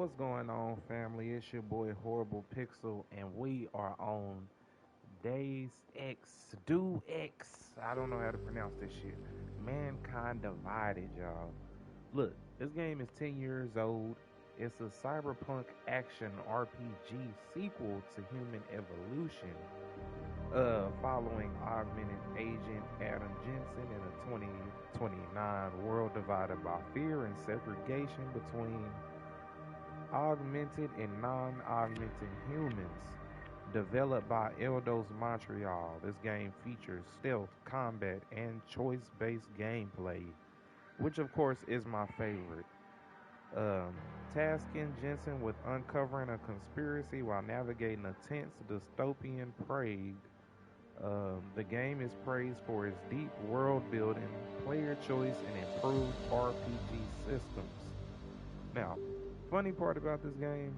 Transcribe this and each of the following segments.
What's going on, family? It's your boy Horrible Pixel, and we are on Days X, Do X. I don't know how to pronounce this shit. Mankind Divided, y'all. Look, this game is 10 years old. It's a cyberpunk action RPG sequel to Human Evolution, following augmented agent Adam Jensen in a 2029 world divided by fear and segregation between augmented and non-augmented humans. Developed by Eldos Montreal, this game features stealth, combat, and choice-based gameplay, which of course is my favorite. Tasking Jensen with uncovering a conspiracy while navigating a tense dystopian Prague. The game is praised for its deep world building, player choice, and improved RPG systems. Now, funny part about this game,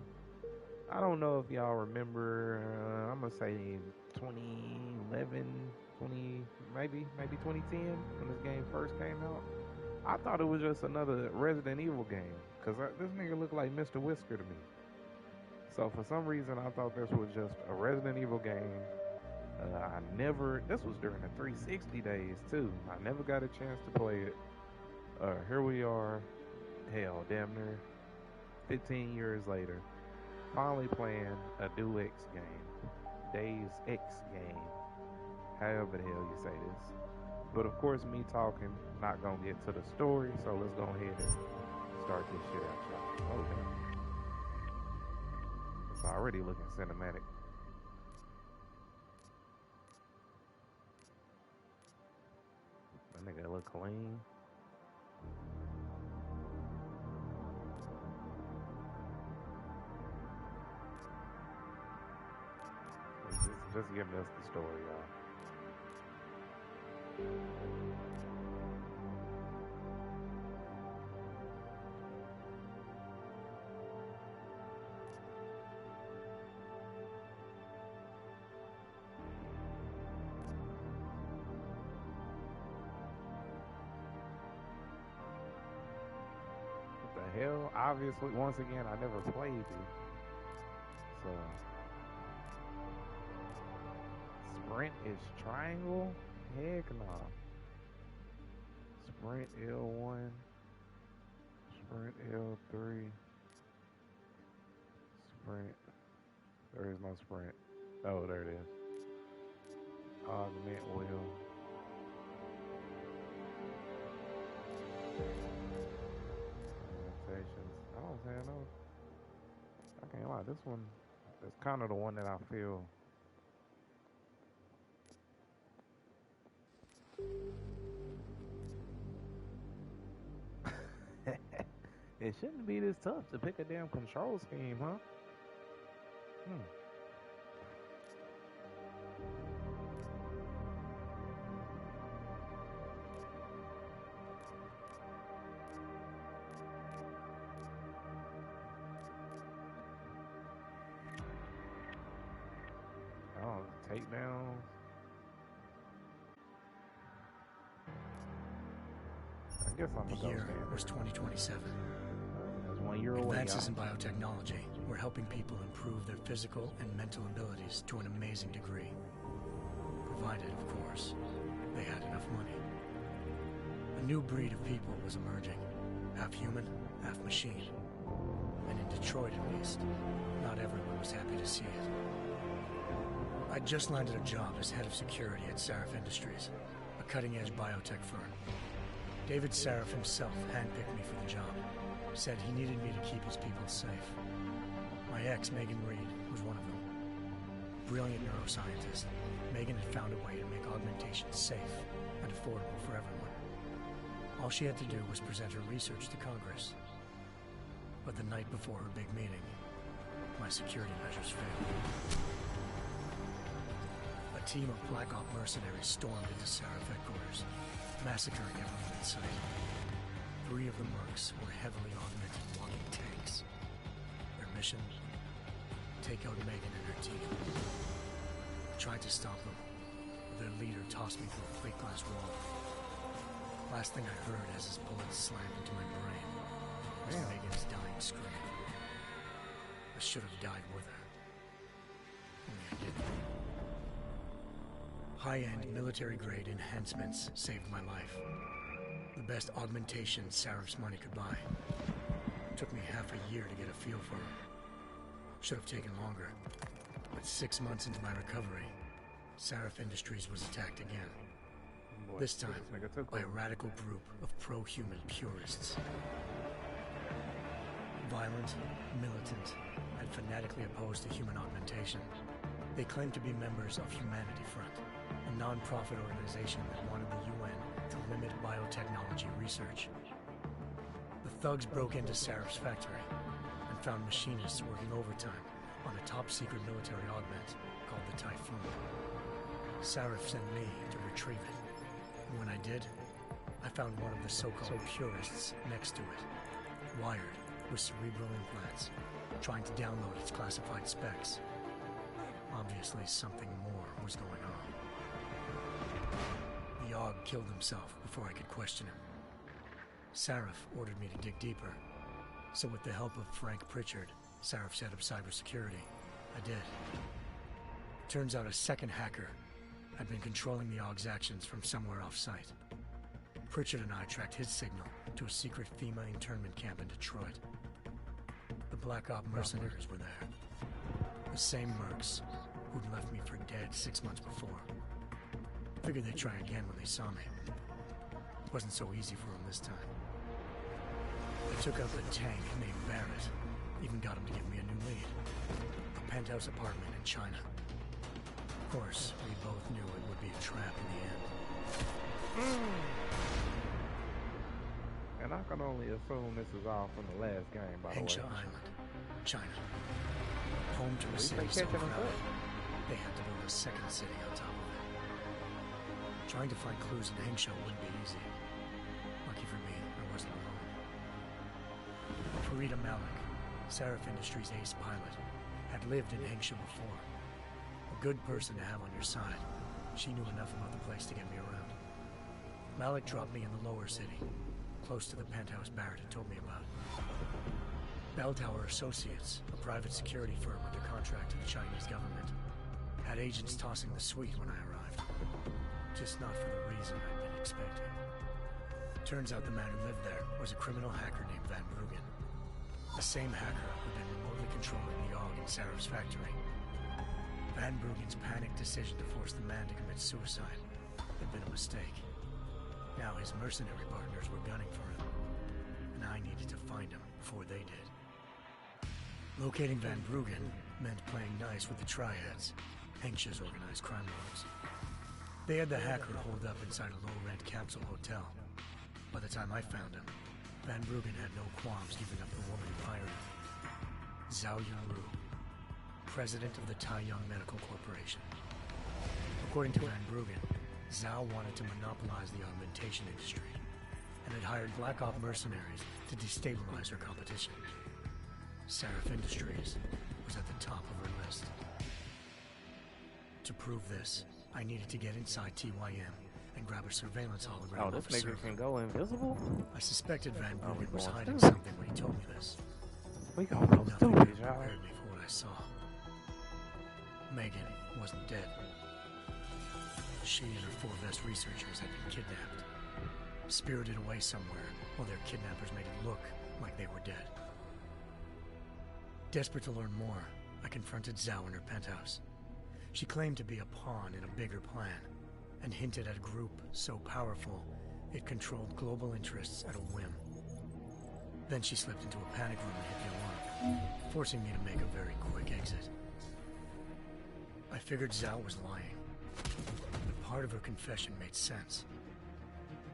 I don't know if y'all remember, I'm going to say 2011, 20, maybe 2010 when this game first came out. I thought it was just another Resident Evil game because this nigga looked like Mr. Whisker to me. So for some reason, I thought this was just a Resident Evil game. This was during the 360 days too. I never got a chance to play it. Here we are, hell, damn near 15 years later, finally playing a Do X game. Days X game. However the hell you say this. But of course, me talking, not gonna get to the story, so let's go ahead and start this shit out, y'all. Oh, damn. It's already looking cinematic. That nigga look clean. Just giving us the story, y'all. What the hell? Obviously, once again, I never played it. So, sprint is triangle? Heck no. Sprint L1, sprint L3, sprint. There is no sprint. Oh, there it is. Augment wheel. Orientations. I don't say no. I can't lie. This one is kind of the one that I feel. It shouldn't be this tough to pick a damn control scheme, huh? Oh, takedowns. I guess I'm The year was 2027. That's 1 year away. Advances in biotechnology were helping people improve their physical and mental abilities to an amazing degree. Provided, of course, they had enough money. A new breed of people was emerging, half human, half machine. And in Detroit, at least, not everyone was happy to see it. I'd just landed a job as head of security at Sarif Industries, a cutting-edge biotech firm. David Sarif himself handpicked me for the job, said he needed me to keep his people safe. My ex, Megan Reed, was one of them. Brilliant neuroscientist, Megan had found a way to make augmentation safe and affordable for everyone. All she had to do was present her research to Congress. But the night before her big meeting, my security measures failed. A team of Black Op mercenaries stormed into Sarif headquarters, massacring everyone in sight. 3 of the mercs were heavily augmented walking tanks. Their mission? Take out Megan and her team. I tried to stop them, but their leader tossed me through a plate glass wall. Last thing I heard as his bullets slammed into my brain was Megan's dying scream. should have died with her. Only I didn't. High-end military-grade enhancements saved my life. The best augmentation Sarif's money could buy. Took me half a year to get a feel for her. Should have taken longer. But 6 months into my recovery, Sarif Industries was attacked again. This time, by a radical group of pro-human purists. Violent, militant, and fanatically opposed to human augmentation. They claimed to be members of Humanity Front, a non-profit organization that wanted the UN to limit biotechnology research. The thugs broke into Sarif's factory and found machinists working overtime on a top-secret military augment called the Typhoon. Sarif sent me to retrieve it. And when I did, I found one of the so-called purists next to it, wired with cerebral implants, trying to download its classified specs. Obviously, something more was going on. The Aug killed himself before I could question him. Sarif ordered me to dig deeper, so with the help of Frank Pritchard, Sarif's head of cybersecurity, I did. Turns out a second hacker had been controlling the Aug's actions from somewhere off-site. Pritchard and I tracked his signal to a secret FEMA internment camp in Detroit. The Black Op mercenaries were there. The same mercs who'd left me for dead 6 months before. Figured they'd try again when they saw me. Wasn't so easy for them this time. I took out the tank named Barrett. Even got him to give me a new lead. A penthouse apartment in China. Of course, we both knew it would be a trap in the end. And I can only assume this is all from the last game, by the way. Hengsha Island, China. Home to a city so crowded, they had to build a second city on top of it. Trying to find clues in Hengsha wouldn't be easy. Lucky for me, I wasn't alone. Farida Malik, Sarif Industries' ace pilot, had lived in Hengsha before. A good person to have on your side. She knew enough about the place to get me around. Malik dropped me in the lower city, close to the penthouse Barrett had told me about. Bell Tower Associates, a private security firm under contract to the Chinese government, had agents tossing the suite when I arrived. Just not for the reason I'd been expecting. Turns out the man who lived there was a criminal hacker named Van Bruggen. The same hacker who'd been remotely controlling the Aug in Sarif's factory. Van Bruggen's panicked decision to force the man to commit suicide had been a mistake. Now his mercenary partners were gunning for him, and I needed to find him before they did. Locating Van Bruggen meant playing nice with the Triads, Hengsha's organized crime lords. They had the hacker holed up inside a low-rent capsule hotel. By the time I found him, Van Bruggen had no qualms giving up the woman who hired him. Zhao Yunru, president of the Taiyang Medical Corporation. According to Van Bruggen, Zhao wanted to monopolize the augmentation industry and had hired Black Op mercenaries to destabilize her competition. Sarif Industries was at the top of her list. To prove this, I needed to get inside TYM and grab a surveillance hologram. Oh, this nigga can go invisible? I suspected Van Bruggen was hiding something when he told me this. We gonna go Nothing stupid, y'all. prepared me for what I saw. Megan wasn't dead. She and her 4 best researchers had been kidnapped, spirited away somewhere while their kidnappers made it look like they were dead. Desperate to learn more, I confronted Zhao in her penthouse. She claimed to be a pawn in a bigger plan, and hinted at a group so powerful it controlled global interests at a whim. Then she slipped into a panic room and hit the alarm, forcing me to make a very quick exit. I figured Zhao was lying, but part of her confession made sense.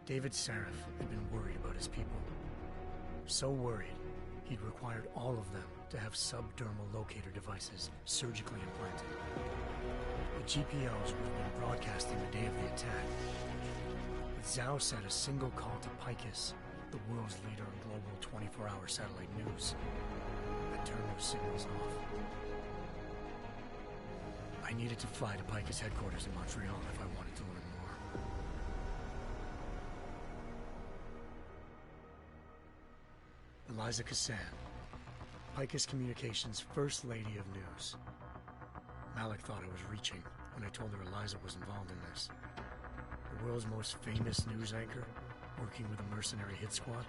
David Sarif had been worried about his people. So worried, he'd required all of them to have subdermal locator devices surgically implanted. The GPOs would have been broadcasting the day of the attack. But Zhao said a single call to Picus, the world's leader in global 24-hour satellite news, had turned those signals off. I needed to fly to Picus headquarters in Montreal if I wanted to learn more. Eliza Cassan, Picus Communications' First Lady of News. Malik thought I was reaching when I told her Eliza was involved in this. The world's most famous news anchor, working with a mercenary hit squad.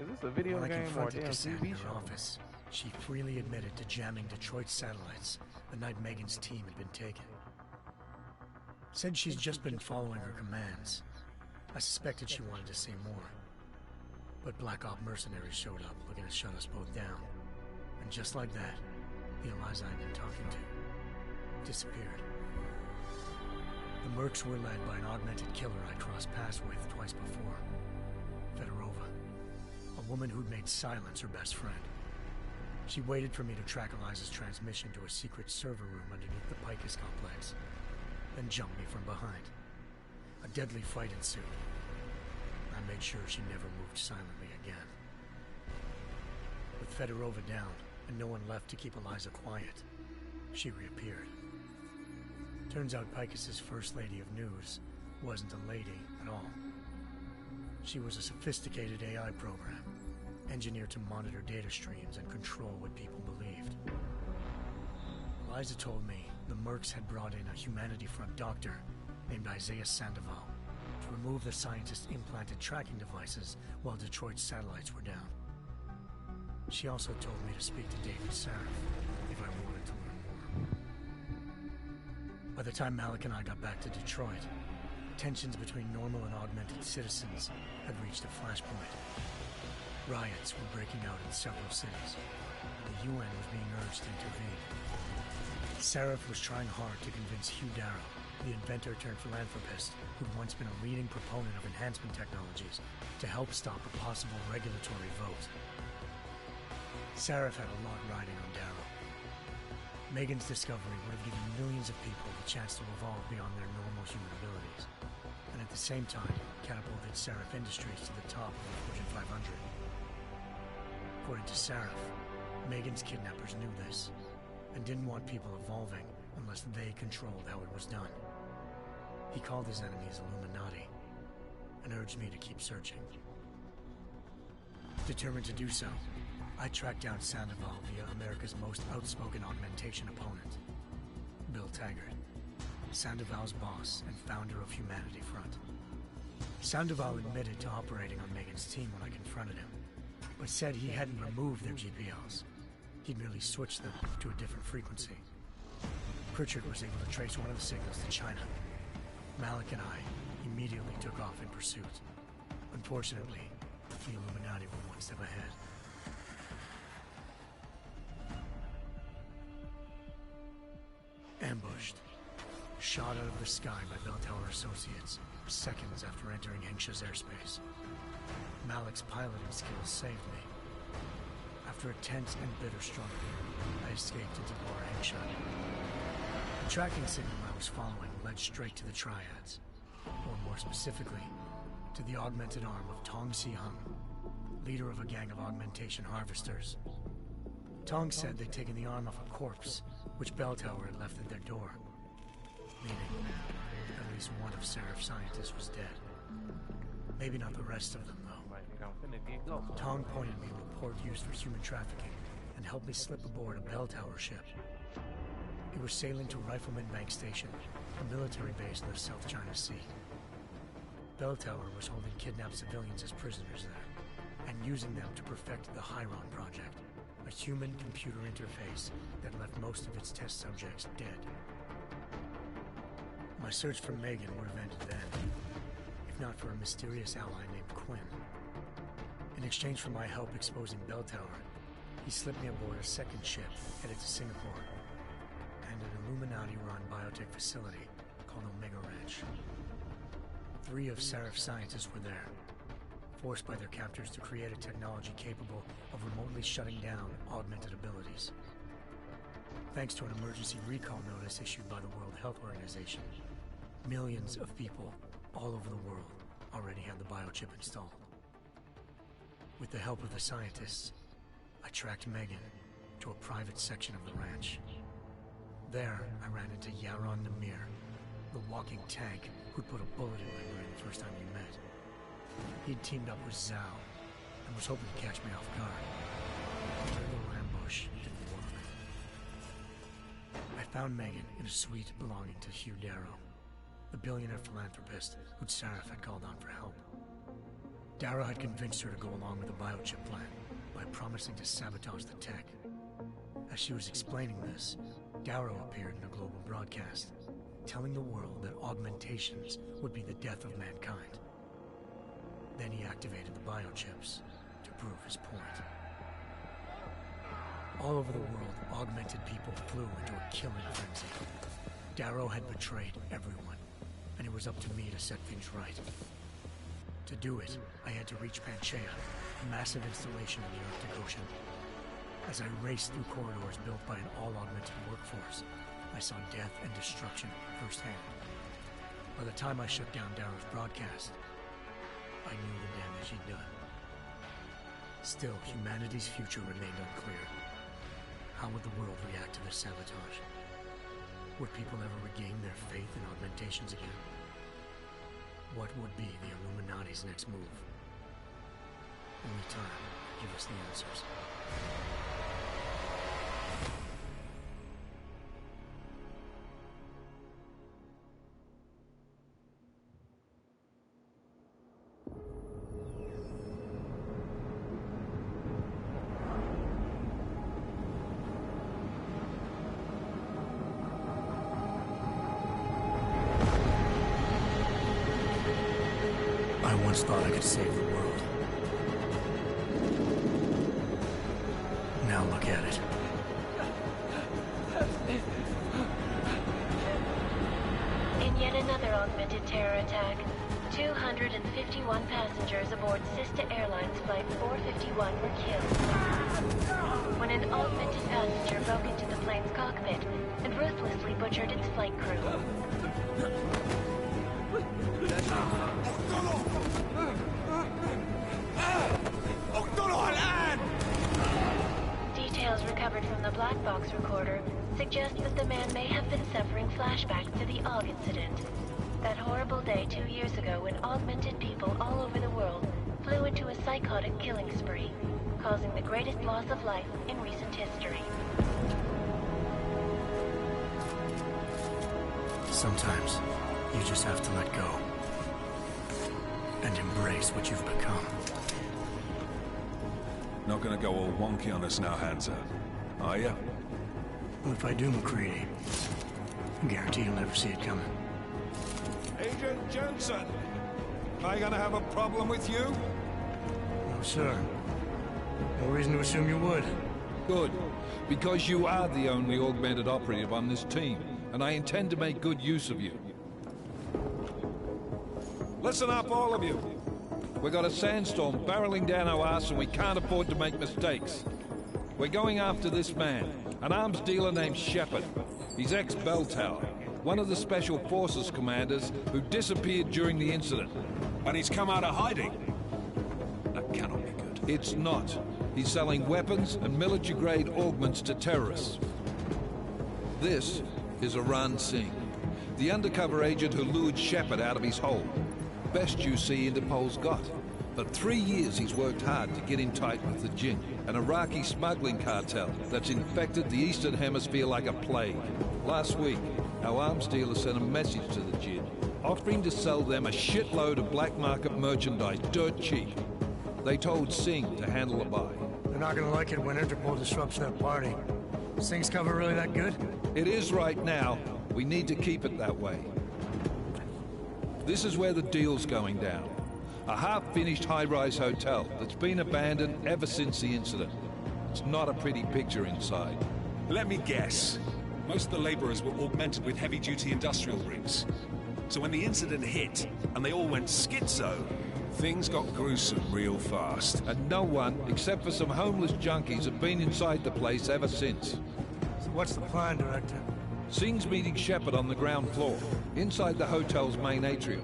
Is this a video when game I or a confronted damn Cassandra TV in her show? office, she freely admitted to jamming Detroit's satellites the night Megan's team had been taken. Said she's just been following her commands. I suspected she wanted to say more. But Black Op mercenaries showed up looking to shut us both down. And just like that, the Eliza I'd been talking to disappeared. The mercs were led by an augmented killer I crossed paths with twice before. Fedorova, a woman who'd made silence her best friend. She waited for me to track Eliza's transmission to a secret server room underneath the Picus complex, then jumped me from behind. A deadly fight ensued. I made sure she never moved silently again. With Fedorova down, and no one left to keep Eliza quiet, she reappeared. Turns out Picus's First Lady of News wasn't a lady at all. She was a sophisticated AI program, engineered to monitor data streams and control what people believed. Eliza told me the mercs had brought in a Humanity Front doctor named Isaiah Sandoval to remove the scientist's implanted tracking devices while Detroit's satellites were down. She also told me to speak to David Sarif if I wanted to learn more. By the time Malik and I got back to Detroit, tensions between normal and augmented citizens had reached a flashpoint. Riots were breaking out in several cities, and the UN was being urged to intervene. Sarif was trying hard to convince Hugh Darrow, the inventor turned philanthropist who'd once been a leading proponent of enhancement technologies, to help stop a possible regulatory vote. Sarif had a lot riding on Darrow. Megan's discovery would have given millions of people the chance to evolve beyond their normal human abilities, and at the same time catapulted Sarif Industries to the top of the Fortune 500. According to Sarif, Megan's kidnappers knew this, and didn't want people evolving unless they controlled how it was done. He called his enemies Illuminati, and urged me to keep searching. Determined to do so, I tracked down Sandoval via America's most outspoken augmentation opponent, Bill Taggart, Sandoval's boss and founder of Humanity Front. Sandoval admitted to operating on Megan's team when I confronted him, but said he hadn't removed their GPLs. He'd merely switched them to a different frequency. Pritchard was able to trace one of the signals to China. Malik and I immediately took off in pursuit. Unfortunately, the Illuminati were one step ahead. Ambushed. Shot out of the sky by Bell Tower Associates, seconds after entering Hengsha's airspace. Malik's piloting skills saved me. After a tense and bitter struggle, I escaped into Bar Hengsha. The tracking signal I was following led straight to the Triads, or more specifically, to the augmented arm of Tong Si-hung, leader of a gang of augmentation harvesters. Tong said they'd taken the arm off a corpse, which Bell Tower had left at their door, meaning at least one of Sarif's scientists was dead. Maybe not the rest of them, though. Tong pointed me to a port used for human trafficking and helped me slip aboard a Bell Tower ship. It was sailing to Rifleman Bank Station, a military base in the South China Sea. Bell Tower was holding kidnapped civilians as prisoners there, and using them to perfect the Chiron Project, a human-computer interface that left most of its test subjects dead. My search for Megan would have ended then, if not for a mysterious ally named Quinn. In exchange for my help exposing Bell Tower, he slipped me aboard a second ship headed to Singapore, and an Illuminati-run biotech facility called Omega Ranch. 3 of Sarif's scientists were there, forced by their captors to create a technology capable of remotely shutting down augmented abilities. Thanks to an emergency recall notice issued by the World Health Organization, millions of people all over the world already had the biochip installed. With the help of the scientists, I tracked Megan to a private section of the ranch. There, I ran into Yaron Namir, the walking tank who'd put a bullet in my brain the first time we met. He'd teamed up with Zhao and was hoping to catch me off guard. Our little ambush didn't work. I found Megan in a suite belonging to Hugh Darrow, the billionaire philanthropist who Sarif had called on for help. Darrow had convinced her to go along with the biochip plan by promising to sabotage the tech. As she was explaining this, Darrow appeared in a global broadcast, telling the world that augmentations would be the death of mankind. Then he activated the biochips to prove his point. All over the world, augmented people flew into a killing frenzy. Darrow had betrayed everyone, and it was up to me to set things right. To do it, I had to reach Panchaea, a massive installation in the Arctic Ocean. As I raced through corridors built by an all-augmented workforce, I saw death and destruction firsthand. By the time I shut down Darrow's broadcast, I knew the damage he'd done. Still, humanity's future remained unclear. How would the world react to this sabotage? Would people ever regain their faith in augmentations again? What would be the Illuminati's next move? Only time will give us the answers. I once thought I could save the world. Now look at it. In yet another augmented terror attack, 251 passengers aboard Sister Airlines Flight 451 were killed when an augmented passenger broke into the plane's cockpit and ruthlessly butchered its flight crew. Details recovered from the black box recorder suggest that the man may have been suffering flashbacks to the AUG incident. That horrible day 2 years ago when augmented people all over the world flew into a psychotic killing spree, causing the greatest loss of life in recent history. Sometimes, you just have to let go. And embrace what you've become. Not gonna go all wonky on us now, Hansa, are you? Well, if I do, McCready, I guarantee you'll never see it coming. Agent Jensen! Am I gonna have a problem with you? No, sir. No reason to assume you would. Good, because you are the only augmented operative on this team, and I intend to make good use of you. Listen up, all of you. We've got a sandstorm barreling down our arse and we can't afford to make mistakes. We're going after this man, an arms dealer named Shepard. He's ex-Bell Tower, one of the Special Forces commanders who disappeared during the incident. And he's come out of hiding. That cannot be good. It's not. He's selling weapons and military-grade augments to terrorists. This is Aran Singh, the undercover agent who lured Shepard out of his hole. Best you see Interpol's got. For 3 years he's worked hard to get in tight with the Jinn, an Iraqi smuggling cartel that's infected the Eastern Hemisphere like a plague. Last week, our arms dealer sent a message to the Jinn, offering to sell them a shitload of black market merchandise dirt cheap. They told Singh to handle the buy. They're not gonna like it when Interpol disrupts their party. Is Singh's cover really that good? It is right now. We need to keep it that way. This is where the deal's going down. A half-finished high-rise hotel that's been abandoned ever since the incident. It's not a pretty picture inside. Let me guess. Most of the laborers were augmented with heavy-duty industrial rigs. So when the incident hit, and they all went schizo, things got gruesome real fast. And no one, except for some homeless junkies, have been inside the place ever since. So what's the plan, Director? Singh's meeting Shepard on the ground floor, inside the hotel's main atrium.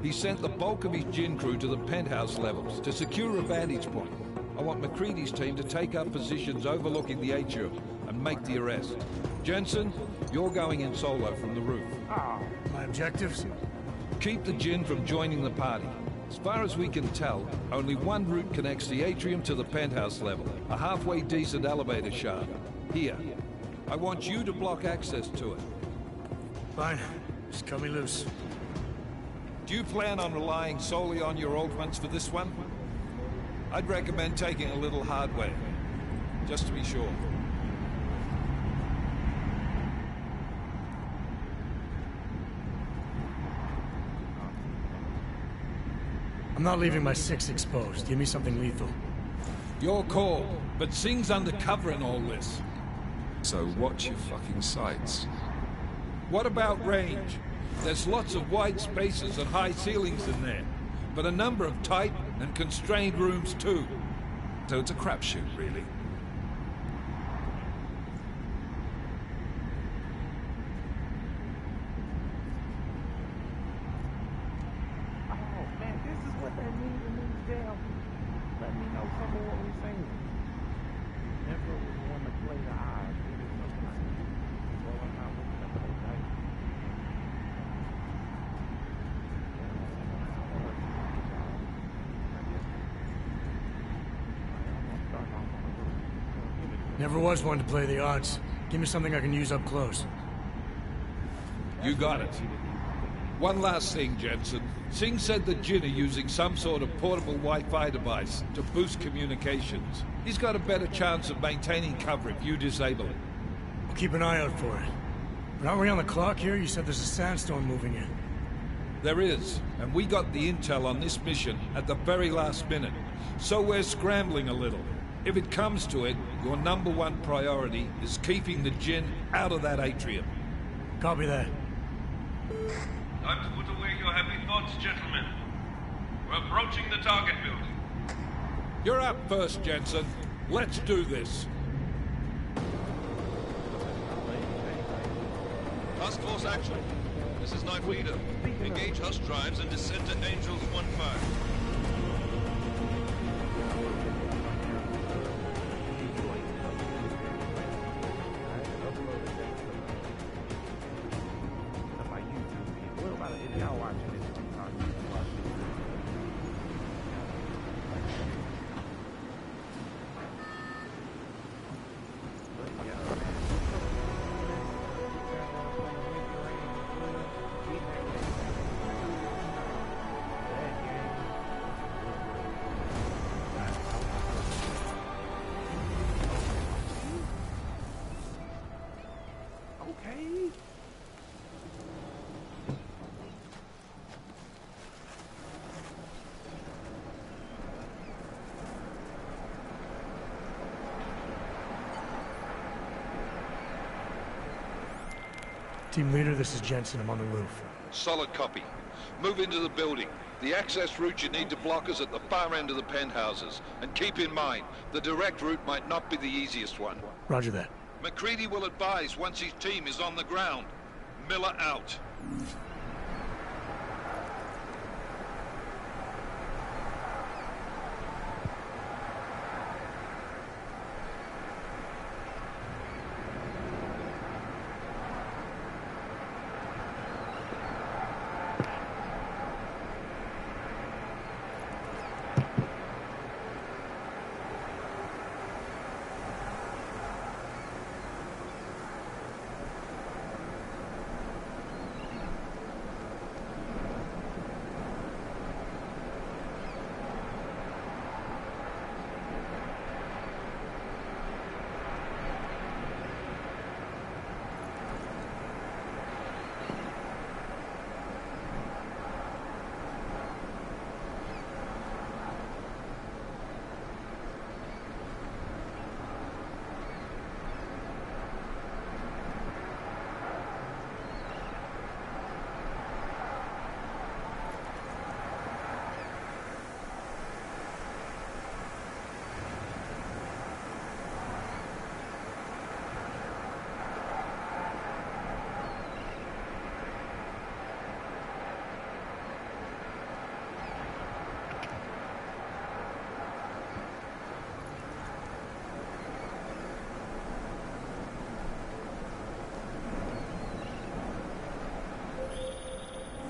He sent the bulk of his Jinn crew to the penthouse levels to secure a vantage point. I want McCready's team to take up positions overlooking the atrium and make the arrest. Jensen, you're going in solo from the roof. My objectives? Keep the Jinn from joining the party. As far as we can tell, only one route connects the atrium to the penthouse level. A halfway decent elevator shaft. Here. I want you to block access to it. Fine. Just cut me loose. Do you plan on relying solely on your augments for this one? I'd recommend taking a little hardware, just to be sure. I'm not leaving my 6 exposed. Give me something lethal. Your call, but Singh's undercover in all this. So watch your fucking sights. What about range? There's lots of wide spaces and high ceilings in there, but a number of tight and constrained rooms too. So it's a crapshoot, really. Oh man, this is what they need in these damn. Let me know some of what we're saying. Never was one to play the odds. It is sometimes. Well, I'm not looking to play dice. Never was one to play the odds. Give me something I can use up close. You got it. One last thing, Jensen. Singh said that Jin are using some sort of portable Wi-Fi device to boost communications. He's got a better chance of maintaining cover if you disable it. I'll keep an eye out for it. But aren't we on the clock here? You said there's a sandstorm moving in. There is, and we got the intel on this mission at the very last minute. So we're scrambling a little. If it comes to it, your #1 priority is keeping the Jinn out of that atrium. Copy that. Time to put away your happy thoughts, gentlemen. We're approaching the target building. You're up first, Jensen. Let's do this. Task Force action. This is Night Leader. Engage Hush drives and descend to Angels 1-5. Team leader, this is Jensen. I'm on the roof. Solid copy. Move into the building. The access route you need to block is at the far end of the penthouses. And keep in mind, the direct route might not be the easiest one. Roger that. McCready will advise once his team is on the ground. Miller out.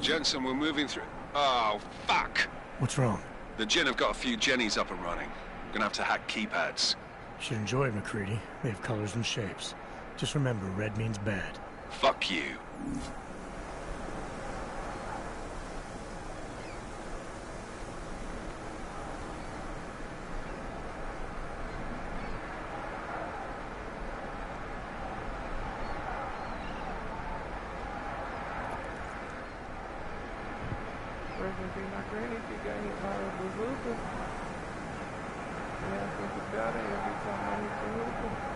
Jensen, we're moving through... Oh, fuck! What's wrong? The Jinn have got a few Jennies up and running. Gonna have to hack keypads. Should enjoy it, McCready. They have colors and shapes. Just remember, red means bad. Fuck you. Presently, my granny, she got hit by a bazooka. Yeah, I think about it every time I hit the hookah.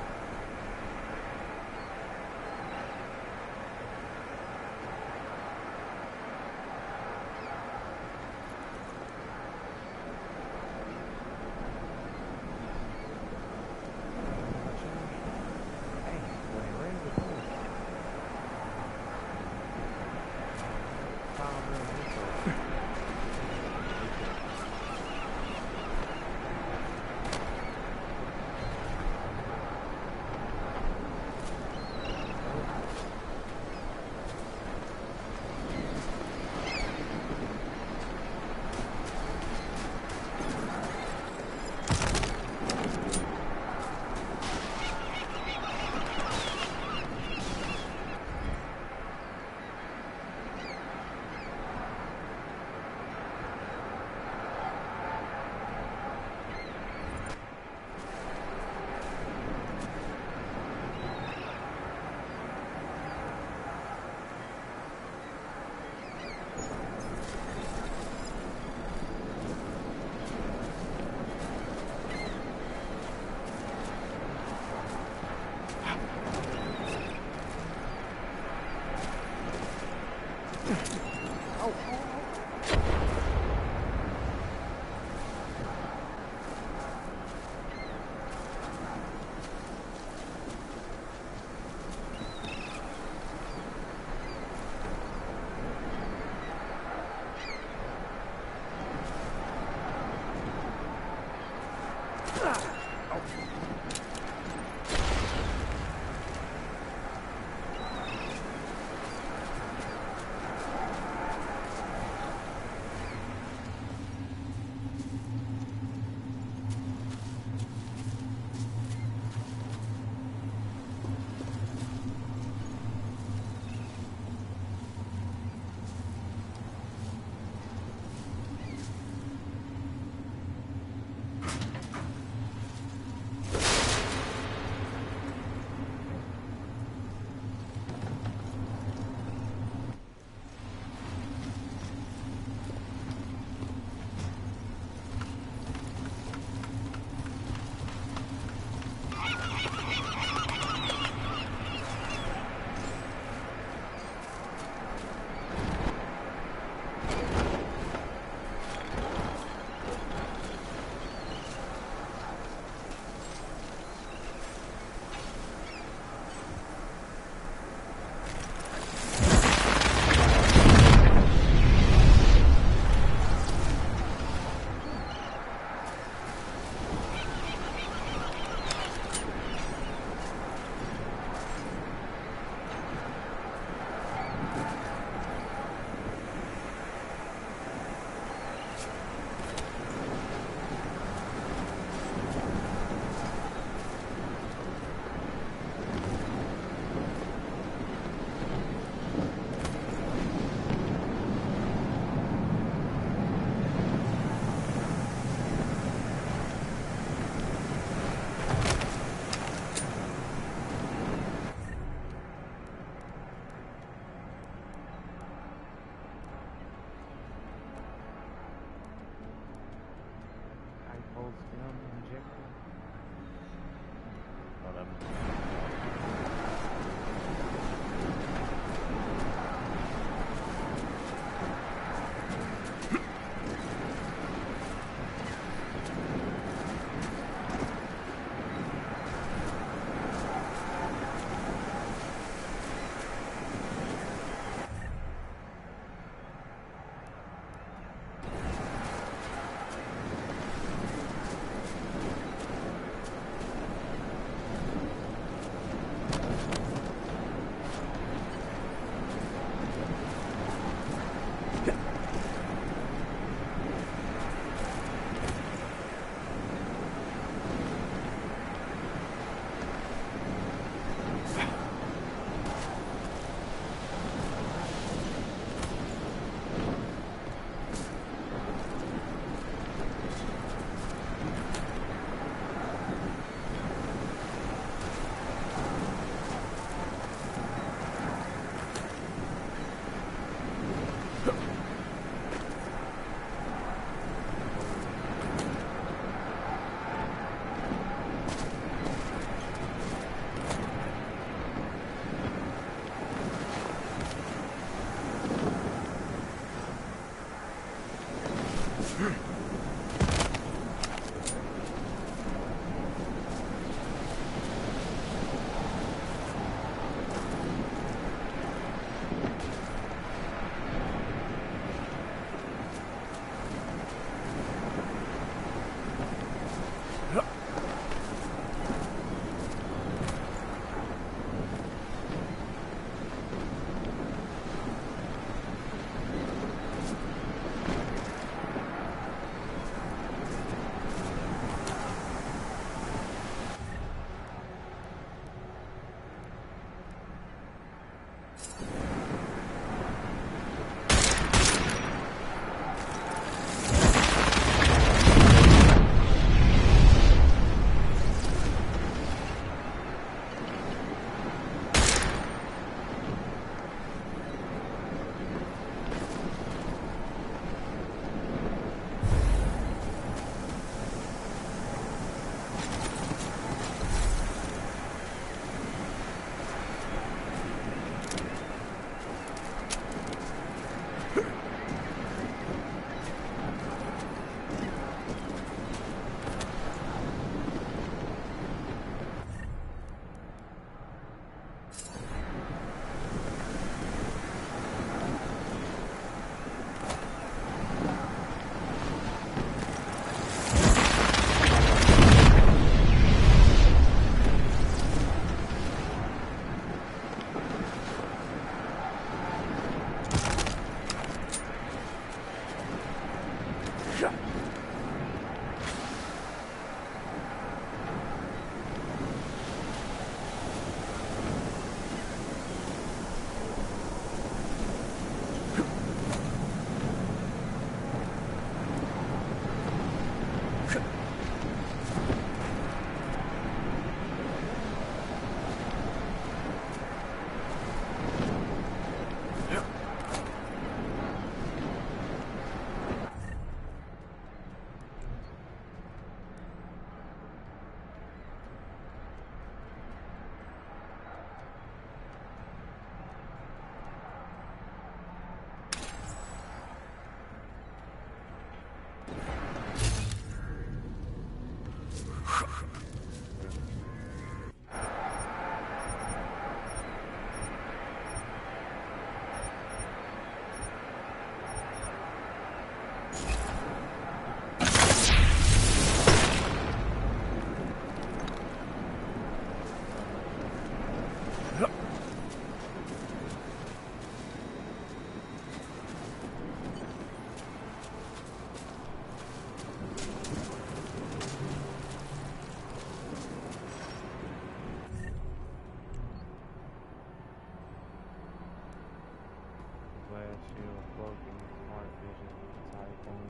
windshield floating, smart vision, typhoon,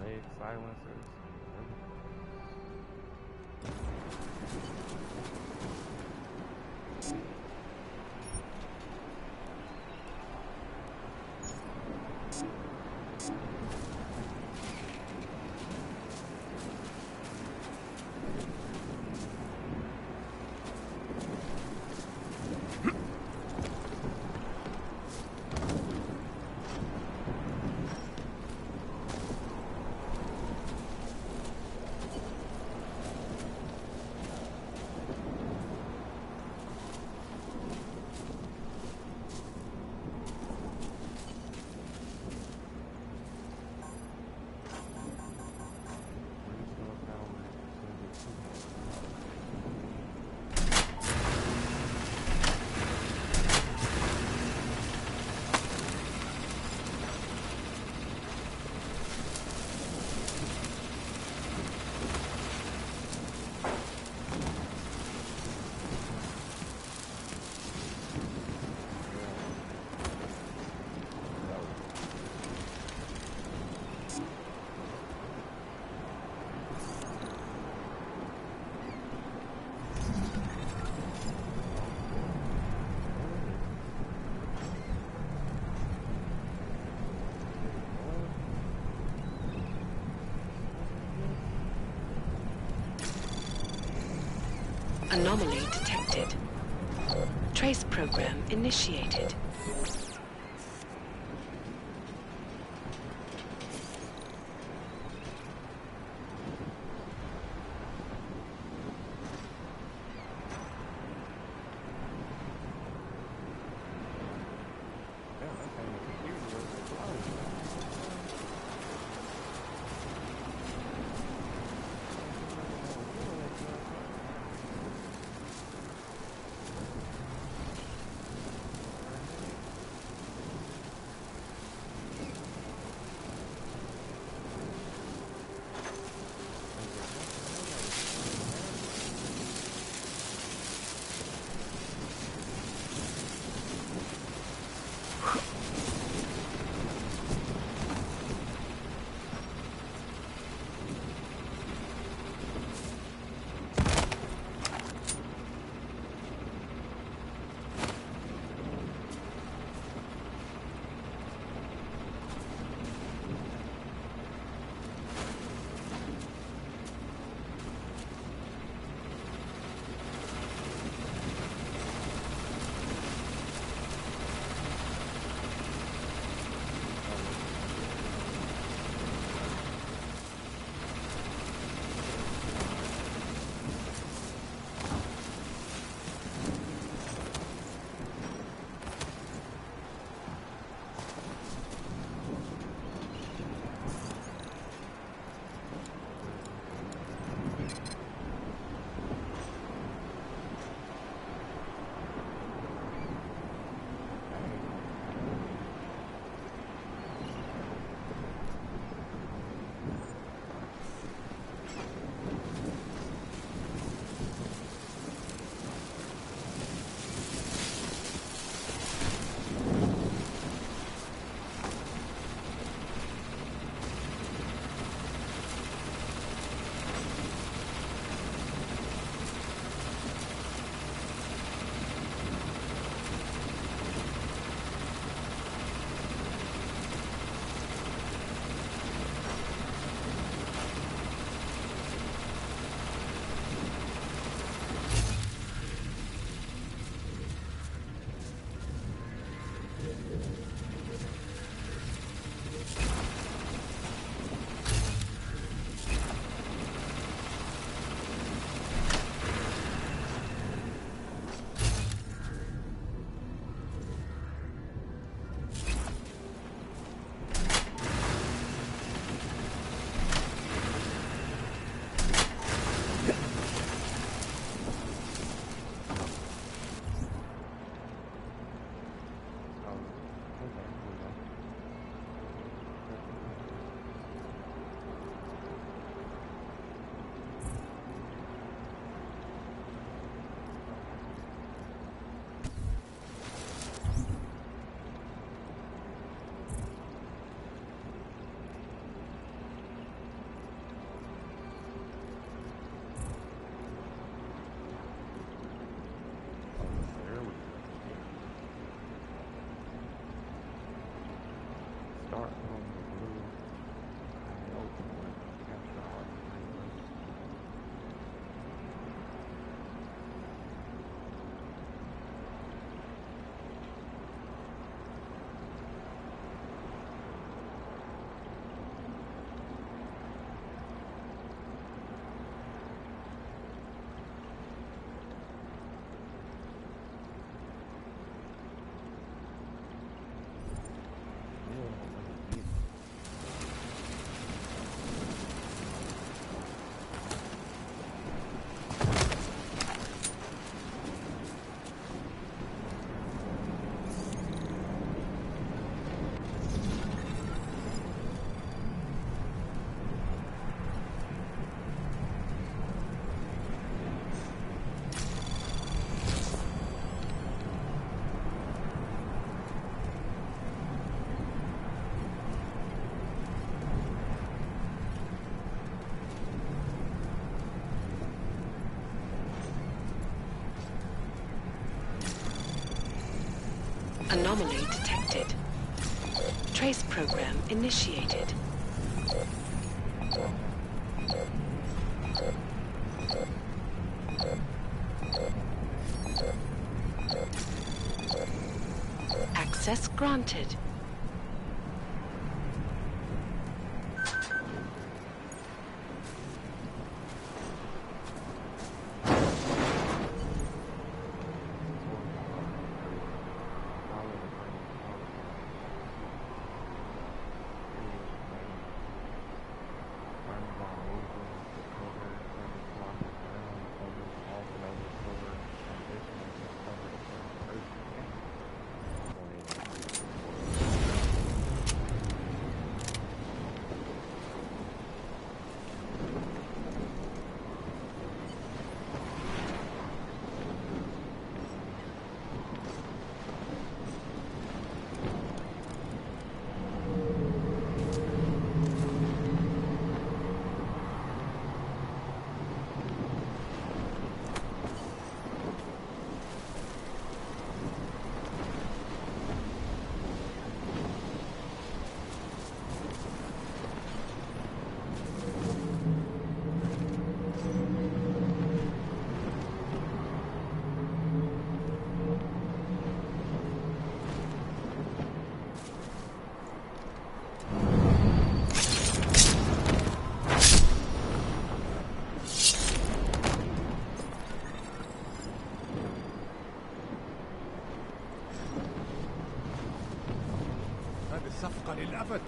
leg silencers. Anomaly detected. Trace program initiated. Anomaly detected. Trace program initiated. Access granted. صفقة للأبد.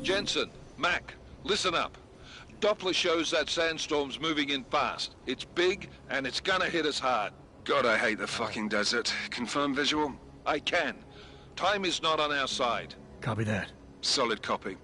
Jensen, Mac, listen up. Doppler shows that sandstorm's moving in fast. It's big, and it's gonna hit us hard. God, I hate the fucking desert. Confirm visual? I can. Time is not on our side. Copy that. Solid copy.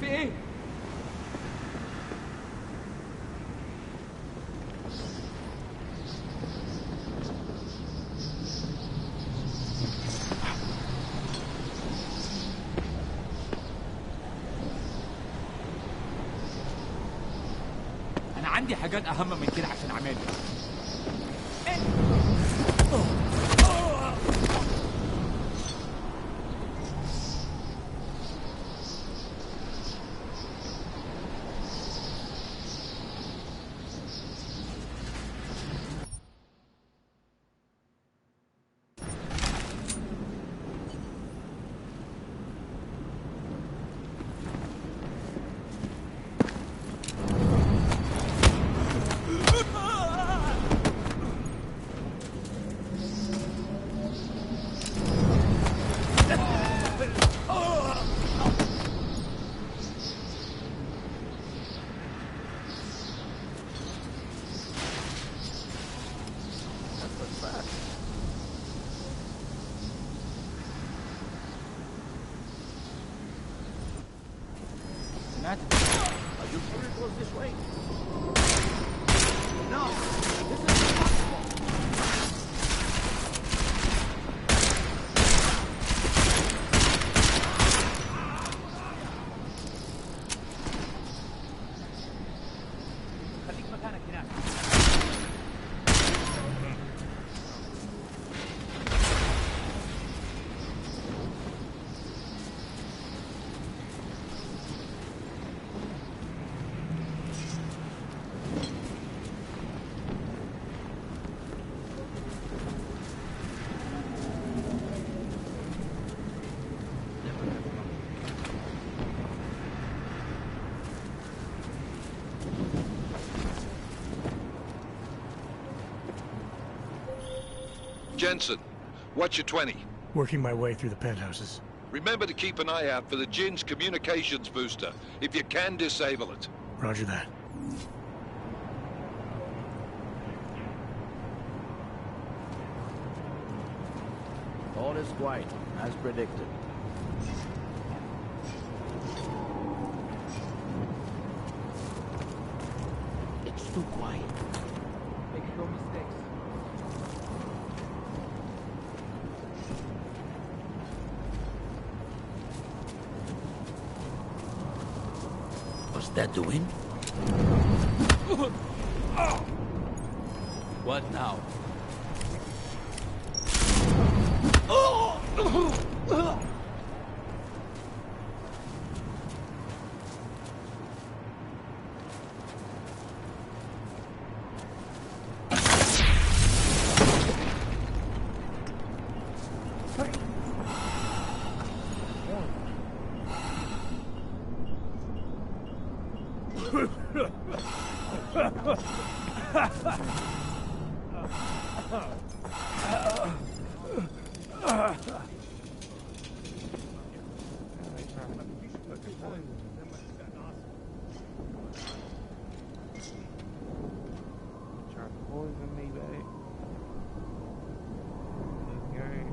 في ايه؟ أنا عندي حاجات أهم من كده عشان أعملها. Are you sure it goes this way? No! This is impossible! خليك مكانك هناك. Jensen, what's your 20? Working my way through the penthouses. Remember to keep an eye out for the Jinn's communications booster. If you can, disable it. Roger that. All is quiet, as predicted. It's too quiet. Make no mistakes. What's that doing? What now? Try to poison me, babe. Okay.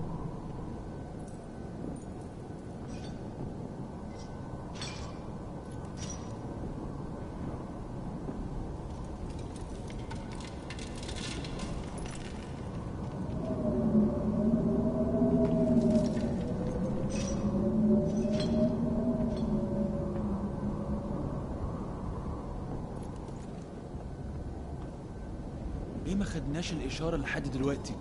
ليه ما خدناش الإشارة لحد دلوقتي؟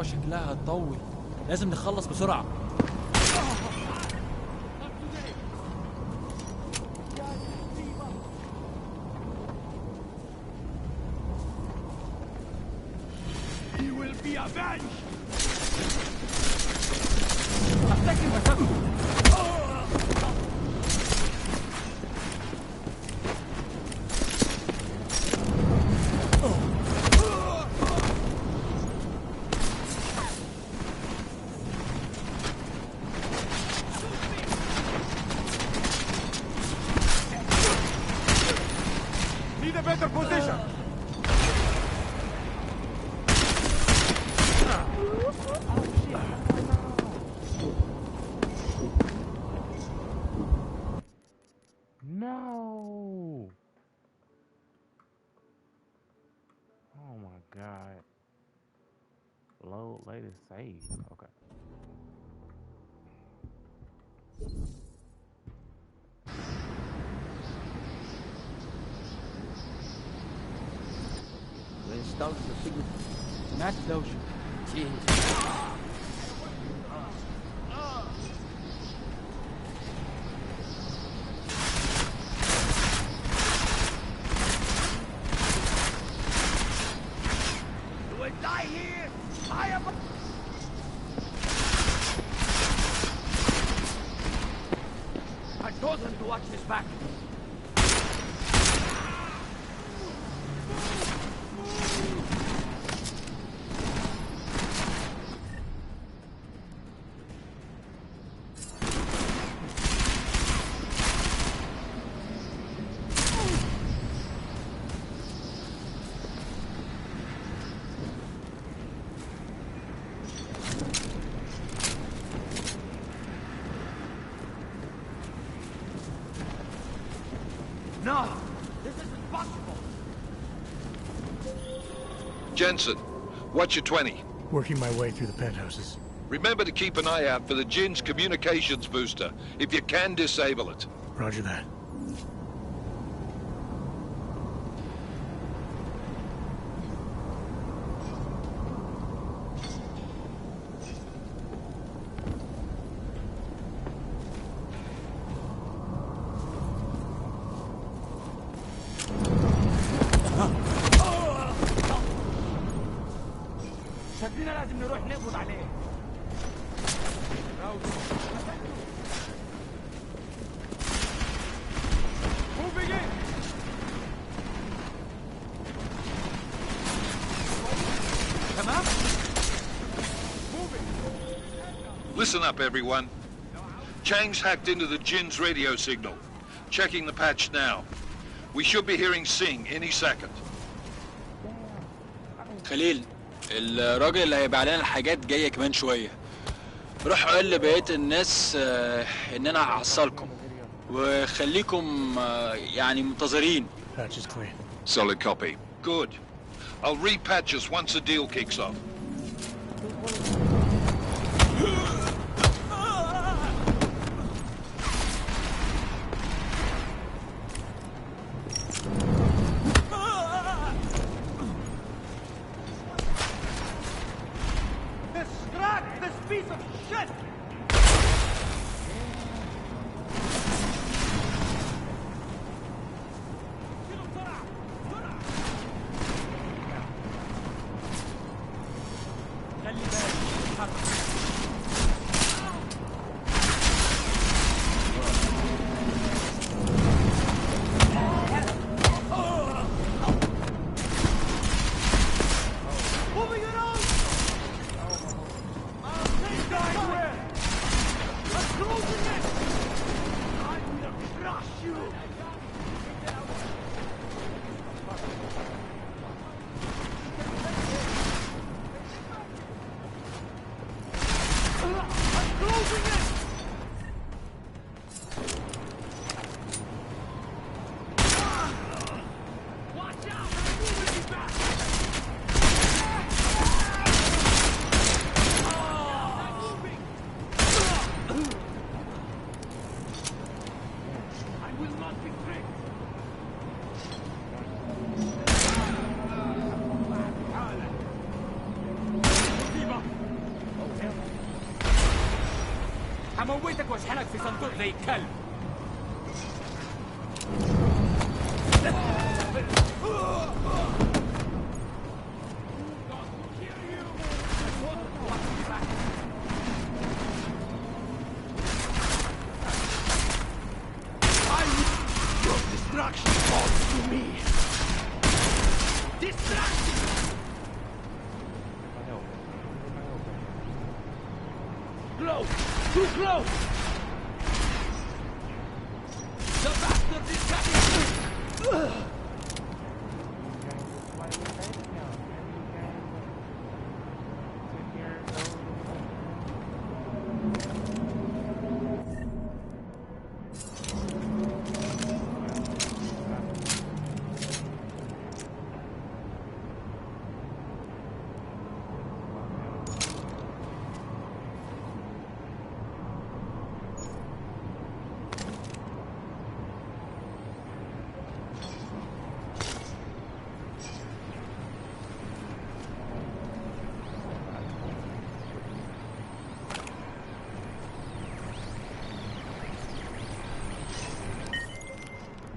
الموضوع شكلها هتطول. لازم نخلص بسرعة. He will be avenged. افتكر مسافته. Need a better position. No. Oh my God. Load latest save. Okay. Reinstalled the signal. سمعت دوشة. You will die here. I am. I told him to watch his back. No, this isn't possible. Jensen, watch your 20. Working my way through the penthouses. Remember to keep an eye out for the Jinn's communications booster. If you can, disable it. Roger that. شكلنا لازم نروح نقبض عليه. Moving in. تمام؟ Listen up, everyone. Chang's hacked into the Jinn's radio signal. Checking the patch now. We should be hearing Sing any second. خليل، الراجل اللي هيبيع لنا الحاجات جايه كمان شويه. روح قول لبقيه الناس ان انا هحصلكم وخليكم يعني منتظرين. Patch is clean. Solid copy. Good. I'll repatch us once the deal kicks off. Distract this piece of shit. هموتك واشحنك في صندوق زي الكلب. Destruction falls to me. Distraction! Close! Too close! The bastard is coming!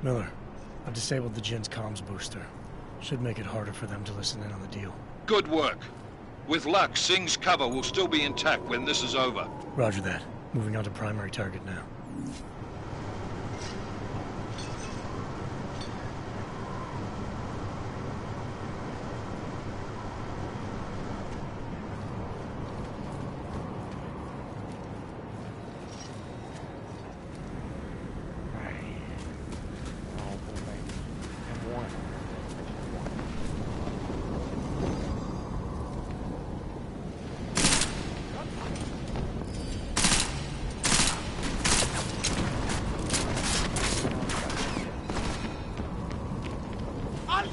Miller, I've disabled the Jin's comms booster. Should make it harder for them to listen in on the deal. Good work. With luck, Singh's cover will still be intact when this is over. Roger that. Moving on to primary target now.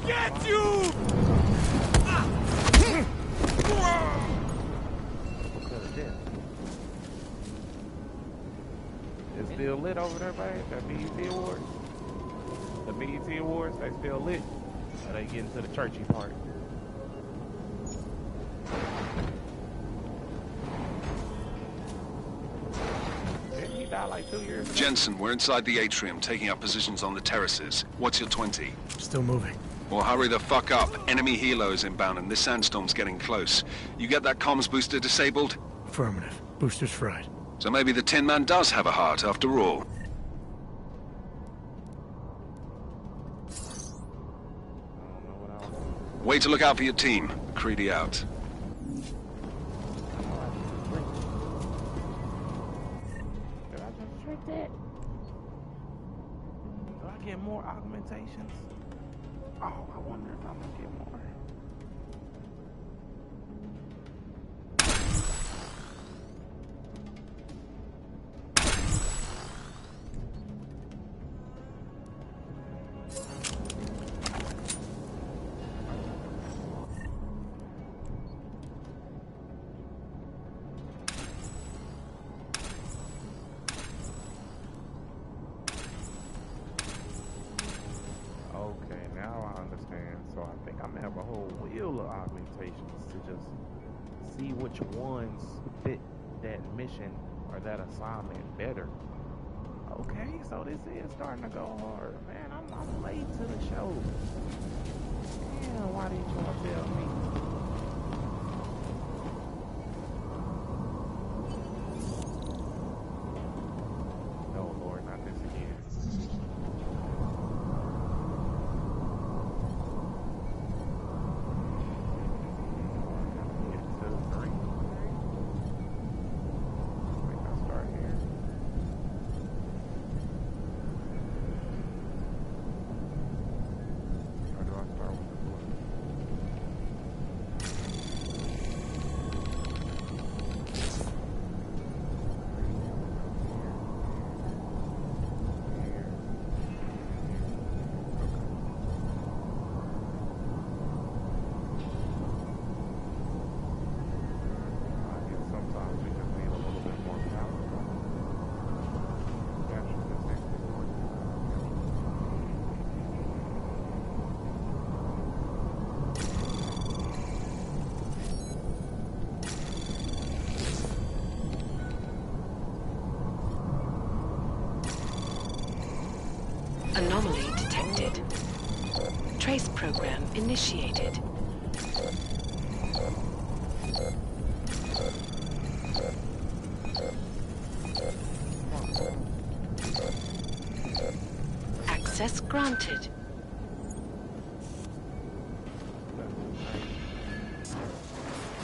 Get you! It's still lit over there, babe. That BET Awards. The BET Awards, they still lit. Or they getting to the churchy part. Didn't he die like 2 years ago? Jensen, we're inside the atrium, taking up positions on the terraces. What's your 20? Still moving. Well, hurry the fuck up. Enemy helo is inbound and this sandstorm's getting close. You get that comms booster disabled? Affirmative. Booster's fried. So maybe the Tin Man does have a heart after all. Way to look out for your team. Creedy out. Did I just trick that? Do I get more augmentations? Oh, I wonder if I'm gonna get more. Okay, now I understand. So I think I'm gonna have a whole wheel of augmentations to just see which ones fit that mission or that assignment better. Okay, so this is starting to go hard. Man, I'm late to the show. Damn, why didn't y'all tell me? No, Lord, not this again. Anomaly detected. Trace program initiated. Access granted.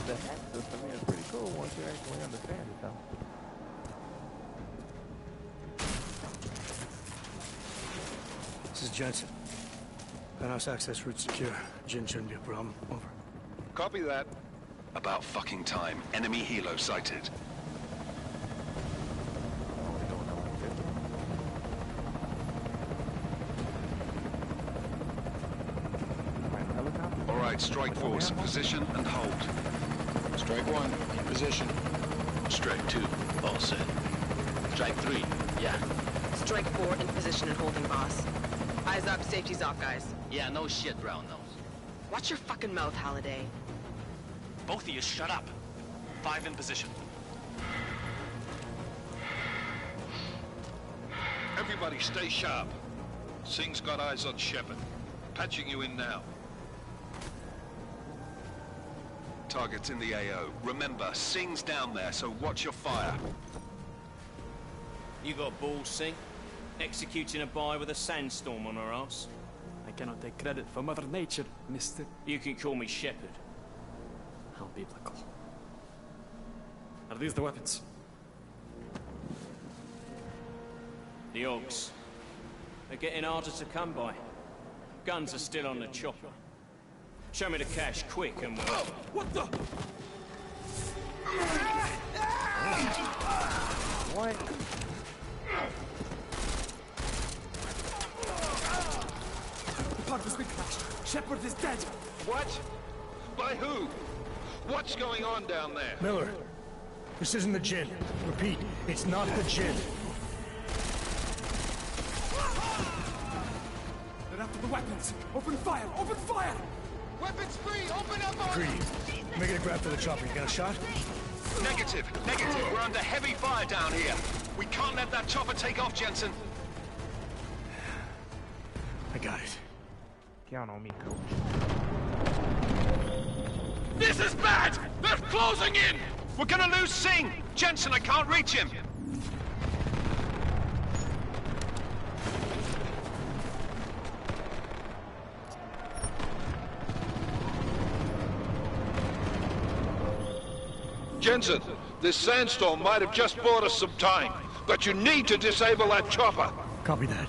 The hack system is pretty cool once you actually understand it, though. This is Jensen. Penthouse access route secure. Jin shouldn't be a problem. Over. Copy that. About fucking time. Enemy helo sighted. All right, strike force. Position and hold. Strike 1, in position. Strike 2, all set. Strike 3, yeah. Strike 4 in position and holding, boss. Eyes up, safety's off, guys. Yeah, no shit, round nose. Watch your fucking mouth, Halliday. Both of you shut up. 5 in position. Everybody stay sharp. Singh's got eyes on Shepard. Patching you in now. Target's in the AO. Remember, Singh's down there, so watch your fire. You got balls, Singh? Executing a buy with a sandstorm on our ass? I cannot take credit for Mother Nature, mister. You can call me Shepard. How biblical. Are these the weapons? The Ogs. They're getting harder to come by. Guns are still on the chopper. Show me the cash, quick, and we'll... What the? What? Part of big crash. Shepard is dead. What? By who? What's going on down there? Miller, this isn't the Jinn. Repeat, it's not the Jinn. They're after the weapons. Open fire! Open fire! Weapons free! Open up on Greedy. Make it a grab for the chopper. You got a shot? Negative. We're under heavy fire down here. We can't let that chopper take off, Jensen. I got it. Count on me, coach. This is bad! They're closing in! We're gonna lose Singh! Jensen, I can't reach him! Jensen, this sandstorm might have just bought us some time, but you need to disable that chopper. Copy that.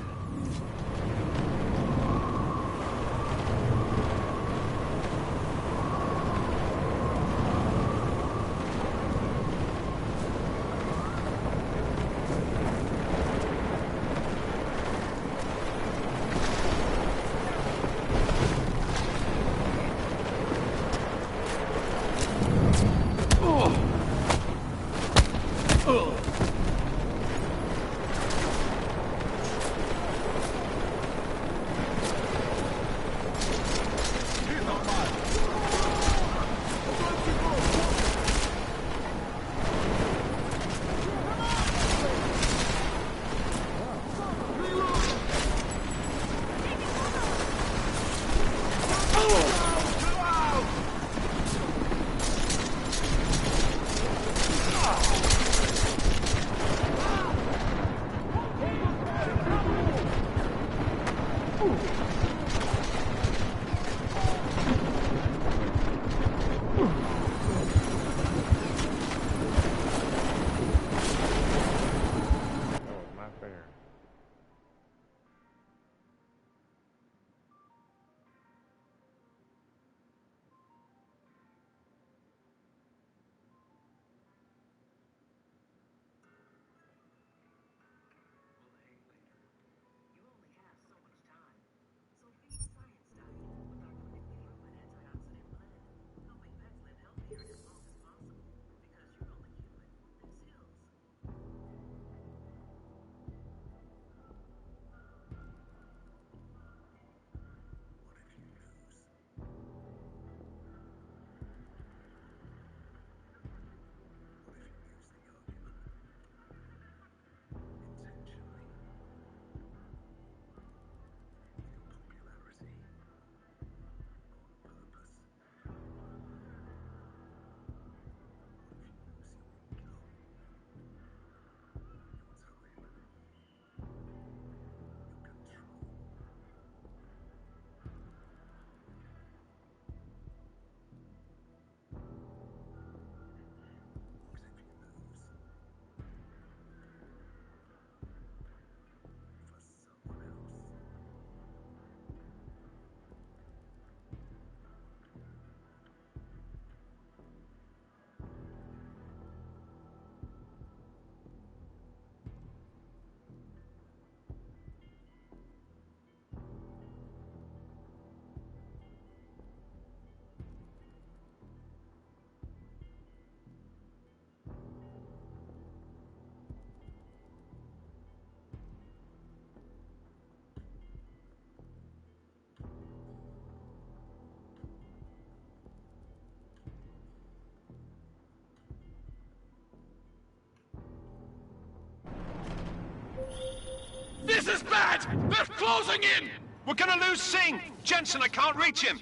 This is bad! They're closing in! We're gonna lose Singh! Jensen, I can't reach him!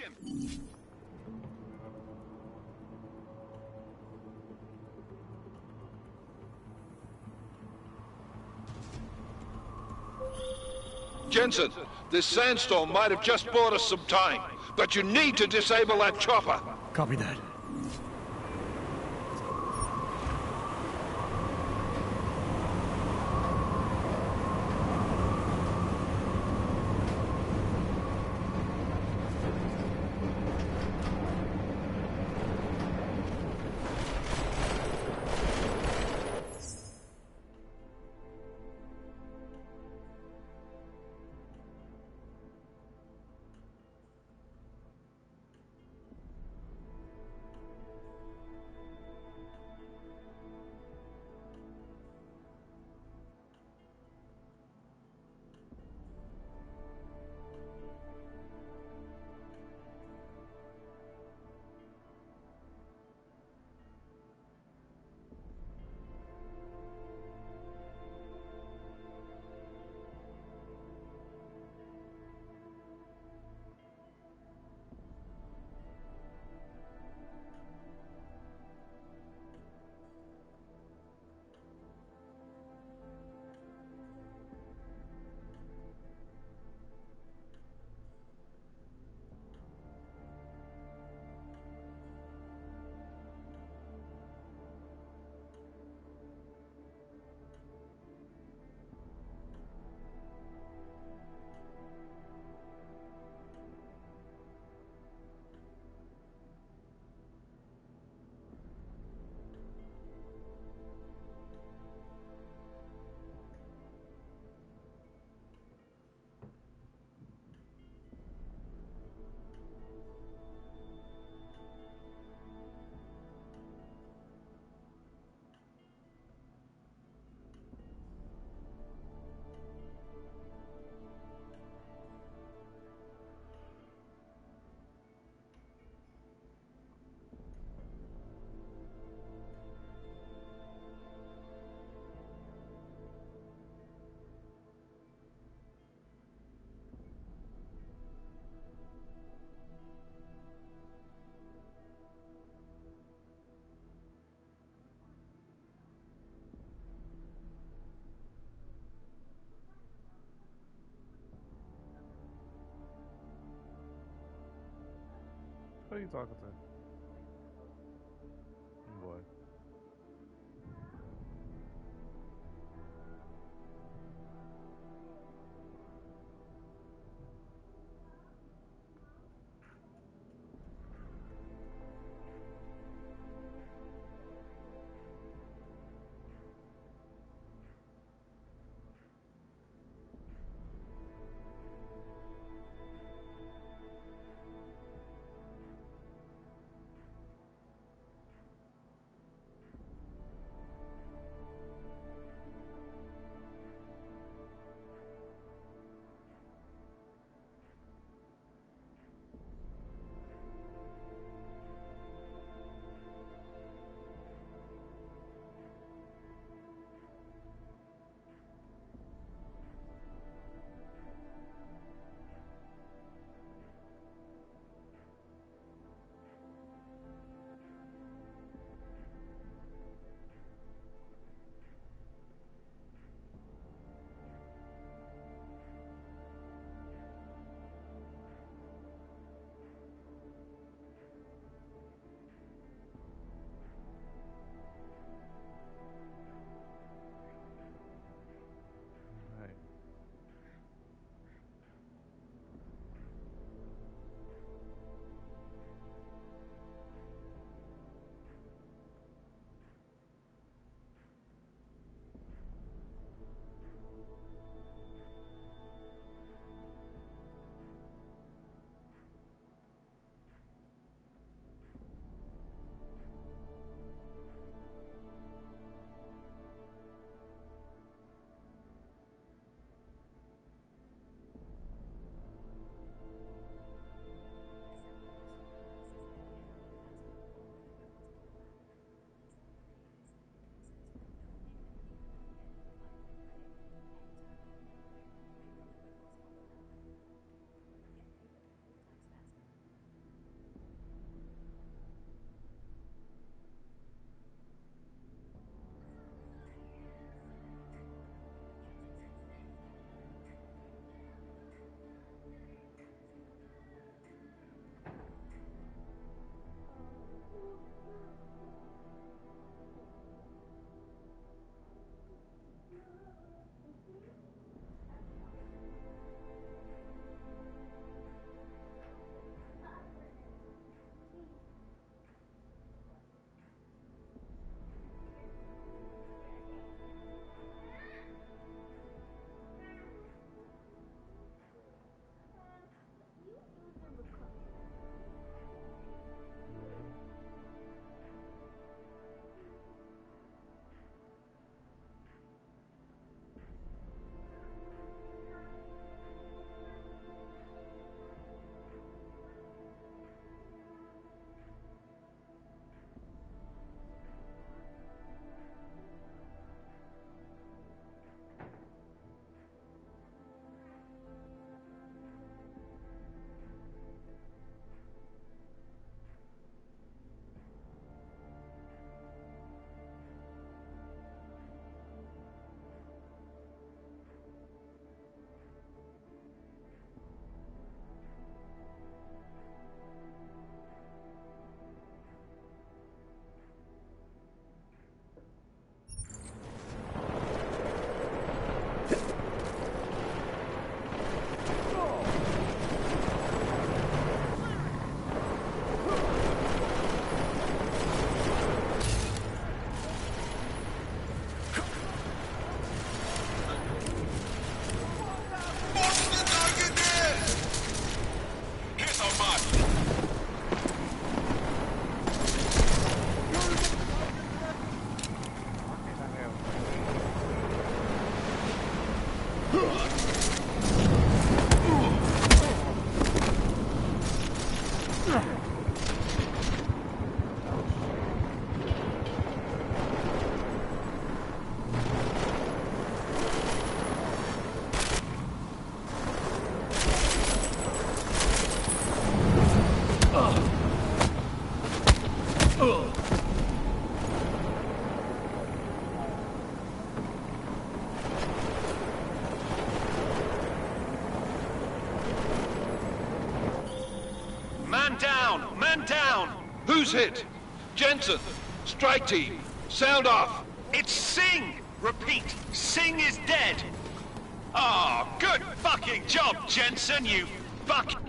Jensen, this sandstorm might have just bought us some time, but you need to disable that chopper. Copy that. Who are you talking to? Boy. Man down! Man down! Who's hit? Jensen! Strike team! Sound off! It's Singh! Repeat, Singh is dead! Oh, good fucking job, Jensen, you fuck...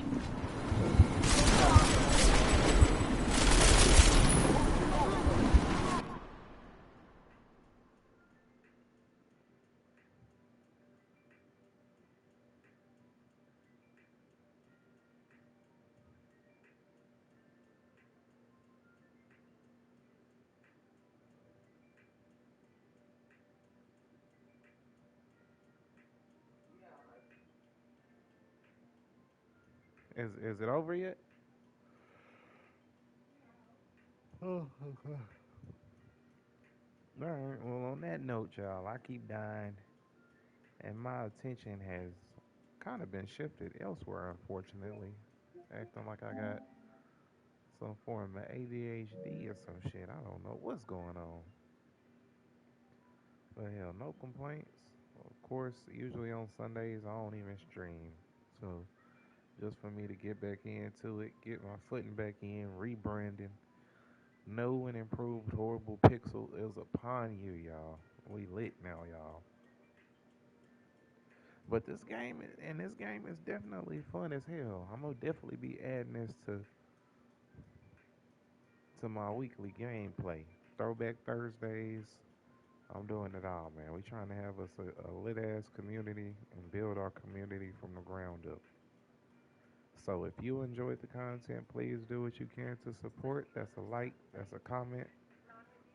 Is it over yet? Oh, okay. All right. Well, on that note, y'all, I keep dying, and my attention has kind of been shifted elsewhere, unfortunately. Acting like I got some form of ADHD or some shit. I don't know what's going on. But hell, no complaints. Of course, usually on Sundays, I don't even stream. So, just for me to get back into it, get my footing back in, rebranding, new and improved Horrible Pixel is upon you, y'all. We lit now, y'all. But this game is definitely fun as hell. I'm gonna definitely be adding this to my weekly gameplay. Throwback Thursdays. I'm doing it all, man. We trying to have us a lit ass community and build our community from the ground up. So if you enjoyed the content, please do what you can to support. That's a like, that's a comment,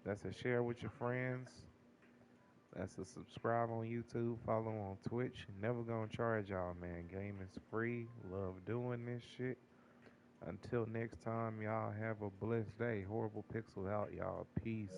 that's a share with your friends, that's a subscribe on YouTube, follow on Twitch. Never gonna charge y'all, man. Game is free. Love doing this shit. Until next time, y'all have a blessed day. Horrible Pixel out, y'all. Peace.